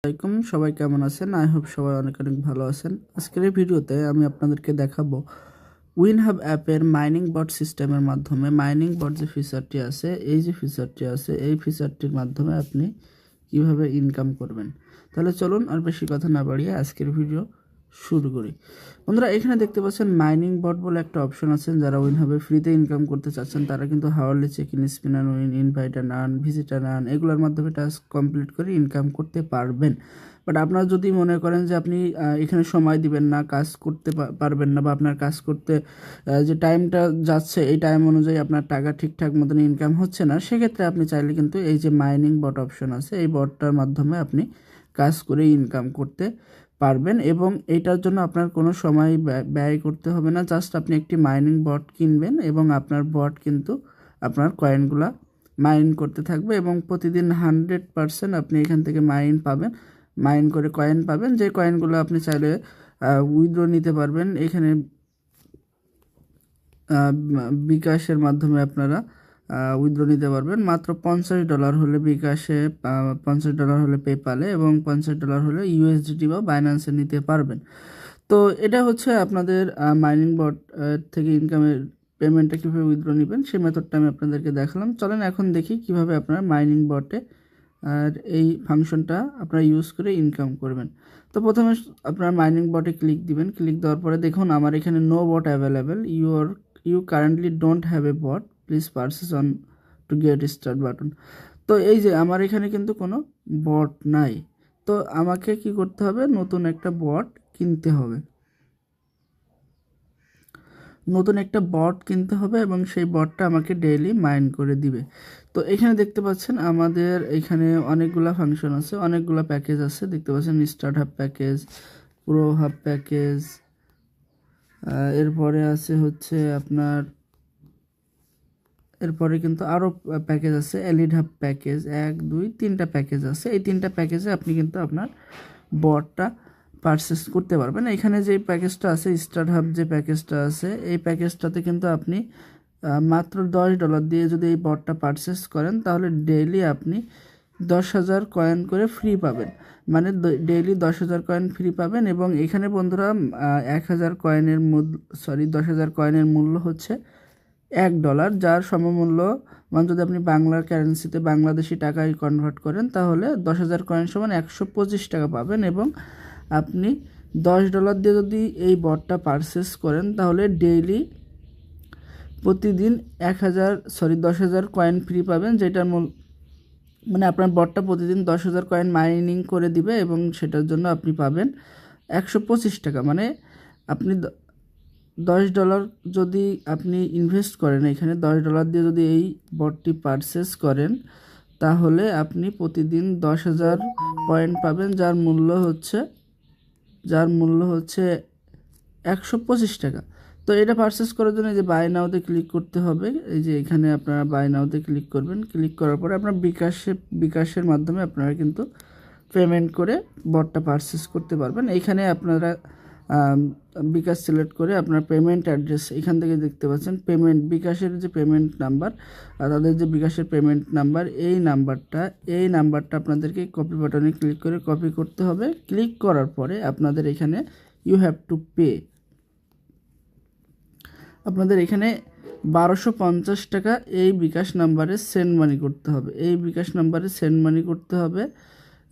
আসসালামাইকুম, সবাই কেমন আছেন? আই হোপ সবাই অনেক অনেক ভালো আছেন। আজকের এই ভিডিওতে আমি আপনাদেরকে দেখাবো উইনহাব অ্যাপের মাইনিং বট সিস্টেমের মাধ্যমে মাইনিং বট যে ফিচারটি আছে, এই ফিচারটির মাধ্যমে আপনি কিভাবে ইনকাম করবেন। তাহলে চলুন আর বেশি কথা না বাড়িয়ে আজকের ভিডিও শুরু করি। বন্ধুরা, এখানে দেখতে পাচ্ছেন মাইনিং বট বলে একটা অপশন আছে। যারা উইনহাবে ফ্রিতে ইনকাম করতে চাচ্ছেন তারা কিন্তু hourly check in, spin and win, invite and earn, visit and earn এগুলোর মাধ্যমে টাস্ক কমপ্লিট করে ইনকাম করতে পারবেন। বাট আপনারা যদি মনে করেন যে আপনি এখানে সময় দিবেন না, কাজ করতে পারবেন না, বা আপনার কাজ করতে যে টাইমটা যাচ্ছে এই টাইম অনুযায়ী আপনার টাকা ঠিকঠাক মতন ইনকাম হচ্ছে না, সেক্ষেত্রে আপনি চাইলে কিন্তু এই যে মাইনিং বট অপশন আছে, এই বটটার মাধ্যমে আপনি কাজ করে ইনকাম করতে পারবেন। এবং এইটার জন্য আপনার কোনো সময় ব্যয় করতে হবে না। জাস্ট আপনি একটি মাইনিং বট কিনবেন এবং আপনার বট কিন্তু আপনার কয়েনগুলা মাইন করতে থাকবে এবং প্রতিদিন 100% আপনি এখান থেকে মাইন করে কয়েন পাবেন। যে কয়েনগুলো আপনি চাইলে উইথড্র নিতে পারবেন। এখানে বিকাশের মাধ্যমে আপনারা উইথড্র নিতে পারবেন। মাত্র $50 হলে বিকাশে, $50 হলে পেপালে এবং $50 হলে ইউএসডিটি বা বাইন্যান্সে নিতে পারবেন। তো এটা হচ্ছে আপনাদের মাইনিং বট থেকে ইনকামের পেমেন্টটা কীভাবে উইথড্র নেবেন সেই মেথডটা আমি আপনাদেরকে দেখালাম। চলেন এখন দেখি কিভাবে আপনারা মাইনিং বটে আর এই ফাংশনটা আপনারা ইউজ করে ইনকাম করবেন। তো প্রথমে আপনারা মাইনিং বটে ক্লিক দিবেন। ক্লিক দেওয়ার পরে দেখুন আমার এখানে no bot available, you currently don't have a bot, please purchase on to get start button. তো এই যে আমার এখানে কিন্তু কোনো বট নাই। তো আমাকে কি করতে হবে? নতুন একটা বট কিনতে হবে। এবং সেই বটটা আমাকে ডেইলি মাইন করে দিবে। তো এখানে দেখতে পাচ্ছেন আমাদের এখানে অনেকগুলা ফাংশন আছে, অনেকগুলা প্যাকেজ আছে। দেখতে পাচ্ছেন start hub package, pro hub package, এরপরে আছে হচ্ছে আপনার, এরপরে কিন্তু আরও প্যাকেজ আছে, এলিড হাব প্যাকেজ, 1 2 3টা প্যাকেজ আছে। এই 3টা প্যাকেজে আপনি কিন্তু আপনার বটটা পারচেস করতে পারবেন। এখানে যে প্যাকেজটা আছে, স্টার্ট হাব যে প্যাকেজটা আছে, এই প্যাকেজটাতে কিন্তু আপনি মাত্র $10 দিয়ে যদি এই বটটা পারচেস করেন তাহলে ডেইলি আপনি 10,000 কয়েন করে ফ্রি পাবেন। মানে ডেইলি 10,000 কয়েন ফ্রি পাবেন। এবং এখানে বন্ধুরা 10,000 কয়েনের মূল্য 10,000 কয়েনের মূল্য হচ্ছে $1, যার সমমূল্য মানে যদি আপনি বাংলার কারেন্সিতে বাংলাদেশি টাকায় কনভার্ট করেন তাহলে 10,000 কয়েন সমান 125 টাকা পাবেন। এবং আপনি $10 দিয়ে যদি এই বটটা পারচেস করেন তাহলে ডেইলি প্রতিদিন 10,000 কয়েন ফ্রি পাবেন, যেটার মানে আপনার বটটা প্রতিদিন 10,000 কয়েন মাইনিং করে দিবে এবং সেটার জন্য আপনি পাবেন 125 টাকা। মানে আপনি $10 যদি আপনি ইনভেস্ট করেন, এখানে $10 দিয়ে যদি এই বটটি পারচেস করেন তাহলে আপনি প্রতিদিন 10,000 পয়েন্ট পাবেন, যার মূল্য হচ্ছে 125 টাকা। তো এটা পারচেস করার জন্য যে বাই নাওতে ক্লিক করতে হবে। এই যে এখানে আপনারা বাই নাওতে ক্লিক করবেন। ক্লিক করার পরে আপনার বিকাশের মাধ্যমে আপনারা কিন্তু পেমেন্ট করে বটটা পারচেস করতে পারবেন। এইখানে আপনারা বিকাশ সিলেক্ট করে আপনার পেমেন্ট অ্যাড্রেস এখান থেকে দেখতে পাচ্ছেন বিকাশের যে পেমেন্ট নাম্বার, তাদের যে বিকাশের পেমেন্ট নাম্বার, এই নাম্বারটা আপনাদেরকে কপি বাটনে ক্লিক করে কপি করতে হবে। ক্লিক করার পরে আপনাদের এখানে ইউ হ্যাভ টু পে, আপনাদের এখানে 1250 টাকা এই বিকাশ নাম্বারে সেন্ড মানি করতে হবে।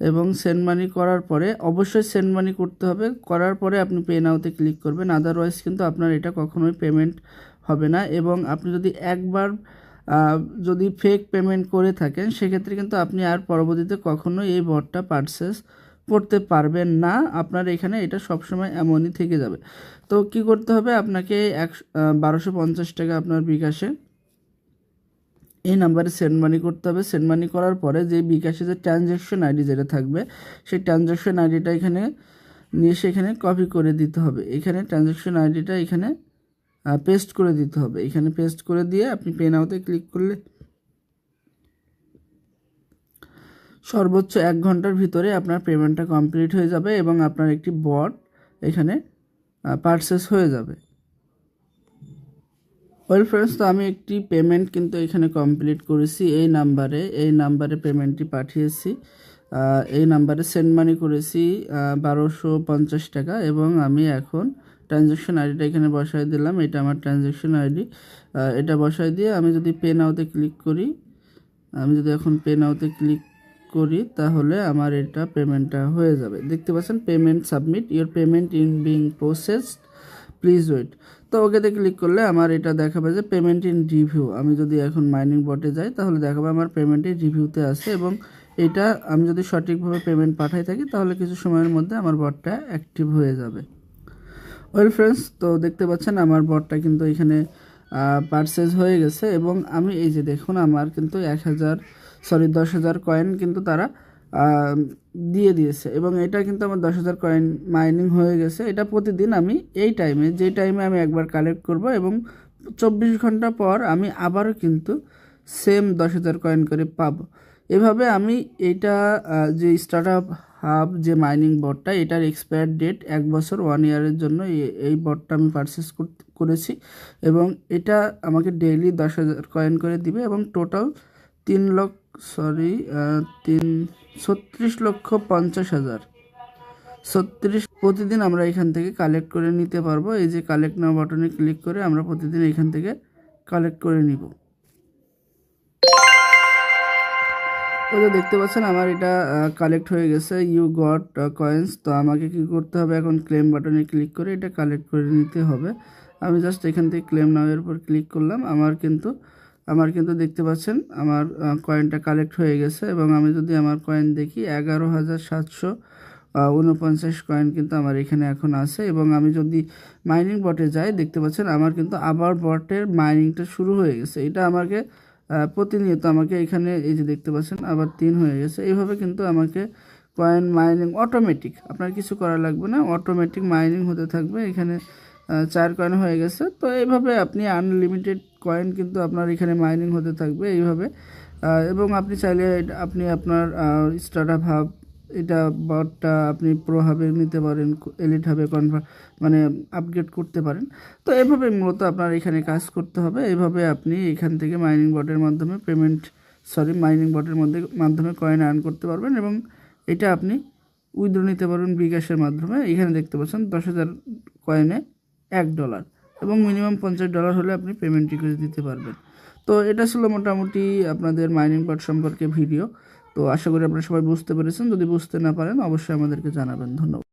এবং সেন্ড মানি করার পরে অবশ্যই সেন্ড মানি করতে হবে। করার পরে আপনি পে নাওতে ক্লিক করবেন, আদারওয়াইজ কিন্তু আপনার এটা কখনোই পেমেন্ট হবে না। এবং আপনি যদি একবার যদি ফেক পেমেন্ট করে থাকেন সেক্ষেত্রে কিন্তু আপনি আর পরবর্তীতে কখনোই এই বটটা পারচেস করতে পারবেন না। আপনার এখানে এটা সবসময় এমনই থেকে যাবে। তো কি করতে হবে? আপনাকে 1250 টাকা আপনার বিকাশে এই নাম্বারে সেন্ড মানি করতে হবে। সেন্ড মানি করার পরে যে বিকাশে যে ট্রানজ্যাকশন আইডি যেটা থাকবে সেই ট্রানজ্যাকশন আইডিটা এখানে নিয়ে সেখানে কপি করে দিতে হবে। এখানে ট্রানজ্যাকশন আইডিটা এখানে পেস্ট করে দিতে হবে। এখানে পেস্ট করে দিয়ে আপনি পে নাওতে ক্লিক করলে সর্বোচ্চ 1 ঘন্টার ভিতরে আপনার পেমেন্টটা কমপ্লিট হয়ে যাবে এবং আপনার একটি বট এখানে পারচেস হয়ে যাবে। ওয়েল ফ্রেন্ডস, তো আমি একটি পেমেন্ট কিন্তু এখানে কমপ্লিট করেছি। এই নাম্বারে পেমেন্টটি পাঠিয়েছি। এই নাম্বারে সেন্ড মানি করেছি 1250 টাকা, এবং আমি এখন ট্রানজ্যাকশন আইডিটা এখানে বসাই দিলাম। এটা আমার ট্রানজ্যাকশন আইডি। এটা বসাই দিয়ে আমি যদি পে নাওতে ক্লিক করি, আমি যদি এখন পে নাওতে ক্লিক করি, তাহলে আমার এটা পেমেন্টটা হয়ে যাবে। দেখতে পাচ্ছেন payment submit, your payment in being processed, please wait. তো ওকেতে ক্লিক করলে আমার এটা দেখাবে যে পেমেন্ট ইন রিভিউ। আমি যদি এখন মাইনিং বটে যাই, তাহলে দেখাবে আমার পেমেন্ট ইন রিভিউতে আছে, এবং এটা আমি যদি সঠিকভাবে পেমেন্ট পাঠাই থাকি, তাহলে কিছু সময়ের মধ্যে আমার বটটা অ্যাক্টিভ হয়ে যাবে। ওয়েল ফ্রেন্ডস, তো দেখতে পাচ্ছেন আমার বটটা কিন্তু এখানে পারচেজ হয়ে গেছে, এবং আমি এই যে দেখুন আমার কিন্তু 10,000 কয়েন কিন্তু তারা দিয়ে দিয়েছে, এবং এটা কিন্তু আমার 10,000 কয়েন মাইনিং হয়ে গেছে। এটা প্রতিদিন আমি এই টাইমে, যে টাইমে আমি একবার কালেক্ট করব, এবং 24 ঘন্টা পর আমি আবারও কিন্তু সেম 10,000 কয়েন করে পাবো। এভাবে আমি এইটা যে স্টার্টআপ হাব যে মাইনিং বটটা, এটার এক্সপায়ার ডেট 1 বছর 1 ইয়ারের জন্য এই বটটা আমি পারচেস করেছি, এবং এটা আমাকে ডেইলি 10,000 কয়েন করে দিবে, এবং টোটাল 36,50,000 প্রতিদিন আমরা এখান থেকে কালেক্ট করে নিতে পারবো। এই যে কালেক্ট নাও বাটনে ক্লিক করে আমরা প্রতিদিন এখান থেকে কালেক্ট করে নিব। ওই যে দেখতে পাচ্ছেন আমার এটা কালেক্ট হয়ে গেছে, ইউ গট কয়েন্স। তো আমাকে কি করতে হবে, এখন ক্লেম বাটনে ক্লিক করে এটা কালেক্ট করে নিতে হবে। আমি জাস্ট এখান থেকে ক্লেম নাও এর উপর ক্লিক করলাম। আমার কিন্তু দেখতে পাচ্ছেন আমার কয়েনটা কালেক্ট হয়ে গেছে, এবং আমি যদি আমার কয়েন দেখি 11,749 কয়েন কিন্তু আমার এখানে এখন আছে। এবং আমি যদি মাইনিং বটে যাই, দেখতে পাচ্ছেন আমার কিন্তু আবার বটের মাইনিংটা শুরু হয়ে গেছে। এটা আমাকে প্রতিনিয়ত আমাকে এখানে এই যে দেখতে পাচ্ছেন আবার 3 হয়ে গেছে। এইভাবে কিন্তু আমাকে কয়েন মাইনিং অটোমেটিক, আপনার কিছু করা লাগবে না, অটোমেটিক মাইনিং হতে থাকবে। এখানে 4 কয়েন হয়ে গেছে। তো এইভাবে আপনি আনলিমিটেড কয়েন কিন্তু আপনার এখানে মাইনিং হতে থাকবে এইভাবে। এবং আপনি চাইলে আপনি আপনার স্টার্টআপ হাব এটা বটটা আপনি প্রো হাবে নিতে পারেন, এলিট হাবে মানে আপগ্রেড করতে পারেন। তো এভাবে মূলত আপনার এখানে কাজ করতে হবে। এইভাবে আপনি এখান থেকে মাইনিং বটের মাধ্যমে মাইনিং বটের মাধ্যমে কয়েন আর্ন করতে পারবেন, এবং এটা আপনি উইথড্র নিতে পারবেন বিকাশের মাধ্যমে। এখানে দেখতে পাচ্ছেন 10,000 কয়েনে $1, এবং মিনিমাম $50 হলে আপনি পেমেন্ট রিকোয়েস্ট দিতে পারবেন। তো এটা ছিল মোটামুটি আপনাদের মাইনিং বট সম্পর্কে ভিডিও। তো আশা করি আপনারা সবাই বুঝতে পেরেছেন। যদি বুঝতে না পারেন অবশ্যই আমাদেরকে জানাবেন। ধন্যবাদ।